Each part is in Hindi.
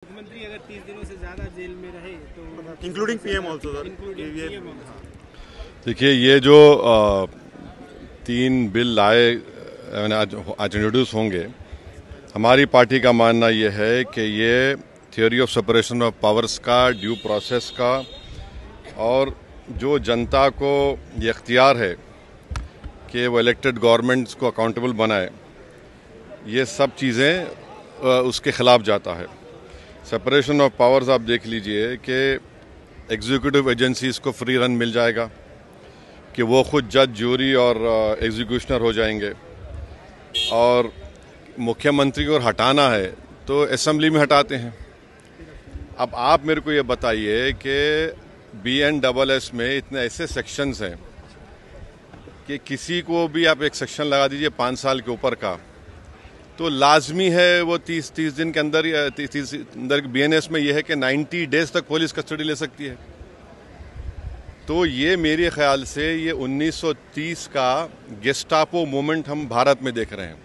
मुख्यमंत्री अगर 30 दिनों से ज़्यादा जेल में रहे तो इंक्लूडिंग पीएम ऑल्सो सर। देखिए, ये जो 3 बिल लाए आज इंट्रोड्यूस होंगे, हमारी पार्टी का मानना ये है कि ये theory of separation of powers का, ड्यू प्रोसेस का और जो जनता को ये इख्तियार है कि वो इलेक्टेड गवर्नमेंट्स को अकाउंटेबल बनाए, ये सब चीज़ें उसके ख़िलाफ़ जाता है। सेपरेशन ऑफ पावर्स आप देख लीजिए कि एग्जीक्यूटिव एजेंसीज को फ्री रन मिल जाएगा कि वो खुद जज, ज्यूरी और एग्जीक्यूशनर हो जाएंगे, और मुख्यमंत्री को हटाना है तो असेंबली में हटाते हैं। अब आप मेरे को ये बताइए कि BNSS में इतने ऐसे सेक्शंस हैं कि किसी को भी आप एक सेक्शन लगा दीजिए 5 साल के ऊपर का, तो लाजमी है वो 30 दिन के अंदर, 30 अंदर BNS में ये है कि 90 डेज तक पुलिस कस्टडी ले सकती है। तो ये मेरे ख्याल से ये 1930 का गेस्टापो मूवमेंट हम भारत में देख रहे हैं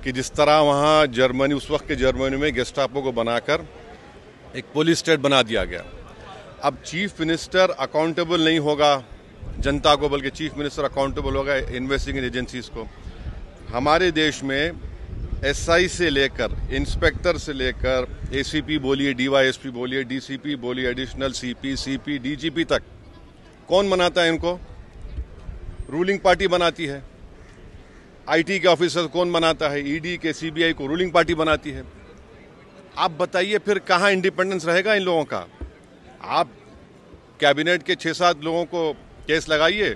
कि जिस तरह वहाँ जर्मनी, उस वक्त के जर्मनी में गेस्टापो को बनाकर एक पुलिस स्टेट बना दिया गया। अब चीफ मिनिस्टर अकाउंटेबल नहीं होगा जनता को, बल्कि चीफ मिनिस्टर अकाउंटेबल होगा इन्वेस्टिगेटिंग एजेंसीज को। हमारे देश में SI से लेकर, इंस्पेक्टर से लेकर, ACP बोलिए, DYSP बोलिए, DCP बोलिए, एडिशनल CP, CP, DGP तक कौन बनाता है इनको? रूलिंग पार्टी बनाती है। IT के ऑफिसर कौन बनाता है? ED के, CBI को रूलिंग पार्टी बनाती है। आप बताइए फिर कहाँ इंडिपेंडेंस रहेगा इन लोगों का? आप कैबिनेट के 6-7 लोगों को केस लगाइए,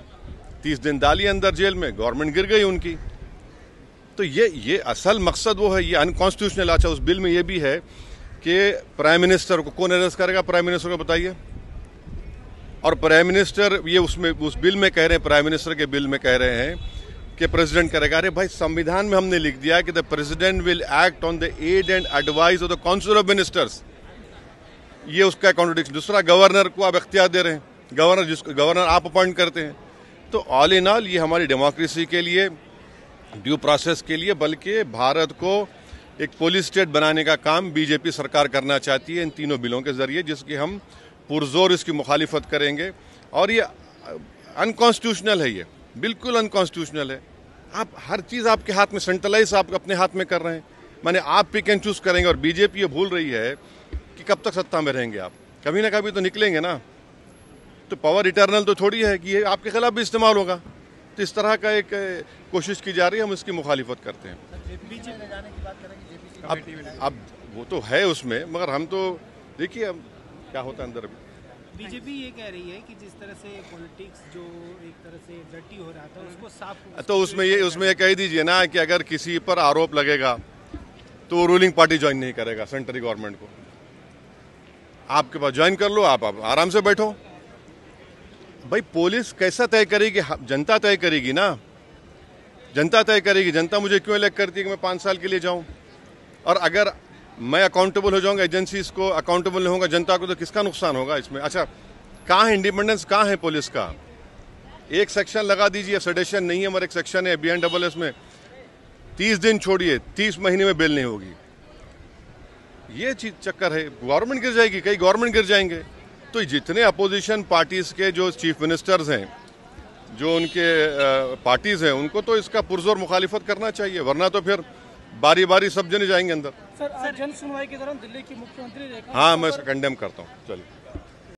30 दिन डालिए अंदर जेल में, गवर्नमेंट गिर गई उनकी। तो ये असल मकसद वो है, ये अनकॉन्स्टिट्यूशनल। अच्छा, उस बिल में ये भी है कि प्राइम मिनिस्टर को कौन अरेस्ट करेगा? प्राइम मिनिस्टर को बताइए। और प्राइम मिनिस्टर, ये उसमें उस बिल में कह रहे हैं, प्राइम मिनिस्टर के बिल में कह रहे हैं कि प्रेसिडेंट करेगा। अरे भाई, संविधान में हमने लिख दिया कि the president will act on the aid and advice of the council of ministers. ये उसका कॉन्ट्रडिक्शन। दूसरा, गवर्नर को आप इख्तियार दे रहे हैं, गवर्नर आप अपॉइंट करते हैं। तो ऑल इन ऑल ये हमारी डेमोक्रेसी के लिए, ड्यू प्रोसेस के लिए, बल्कि भारत को एक पुलिस स्टेट बनाने का काम बीजेपी सरकार करना चाहती है इन तीनों बिलों के जरिए, जिसकी हम पुरजोर इसकी मुखालिफत करेंगे। और ये अनकॉन्स्टिट्यूशनल है, ये बिल्कुल अनकॉन्स्टिट्यूशनल है। आप हर चीज़ आपके हाथ में, सेंट्रलाइज आप अपने हाथ में कर रहे हैं, माने आप पिक एंड चूज करेंगे। और बीजेपी ये भूल रही है कि कब तक सत्ता में रहेंगे आप, कभी ना कभी तो निकलेंगे ना। तो पावर इटर्नल तो थोड़ी है कि ये आपके खिलाफ भी इस्तेमाल होगा। तो इस तरह का एक कोशिश की जा रही है, हम इसकी मुखालिफत करते हैं। अब वो तो है उसमें, मगर हम तो देखिए अब क्या होता है अंदर। बीजेपी ये कह रही है कि जिस तरह से पॉलिटिक्स जो एक तरह से डर्टी हो रहा था उसको साफ, तो उसमें ये कह दीजिए ना कि अगर किसी पर आरोप लगेगा तो वो रूलिंग पार्टी ज्वाइन नहीं करेगा सेंट्रल गवर्नमेंट को। आपके पास ज्वाइन कर लो, आप आराम से बैठो। भाई, पुलिस कैसा तय करेगी? जनता तय करेगी ना, जनता तय करेगी। जनता मुझे क्यों इलेक्ट करती है कि मैं 5 साल के लिए जाऊं? और अगर मैं अकाउंटेबल हो जाऊंगा, एजेंसीज को अकाउंटेबल नहीं होगा जनता को, तो किसका नुकसान होगा इसमें? अच्छा, कहाँ है इंडिपेंडेंस, कहाँ है पुलिस का? एक सेक्शन लगा दीजिए, सेडेशन नहीं है, मगर एक सेक्शन है BNSS में 30 दिन छोड़िए, 30 महीने में बेल नहीं होगी। ये चीज चक्कर है, गवर्नमेंट गिर जाएगी, कई गवर्नमेंट गिर जाएंगे। तो जितने अपोजिशन पार्टीज के जो चीफ मिनिस्टर्स हैं, जो उनके पार्टीज हैं, उनको तो इसका पुरजोर मुखालिफत करना चाहिए, वरना तो फिर बारी बारी सब जने जाएंगे अंदर। सर, जन सुनवाई के दौरान दिल्ली की मुख्यमंत्री रेखा, हाँ, मैं इसका कंडेम करता हूँ। चलिए।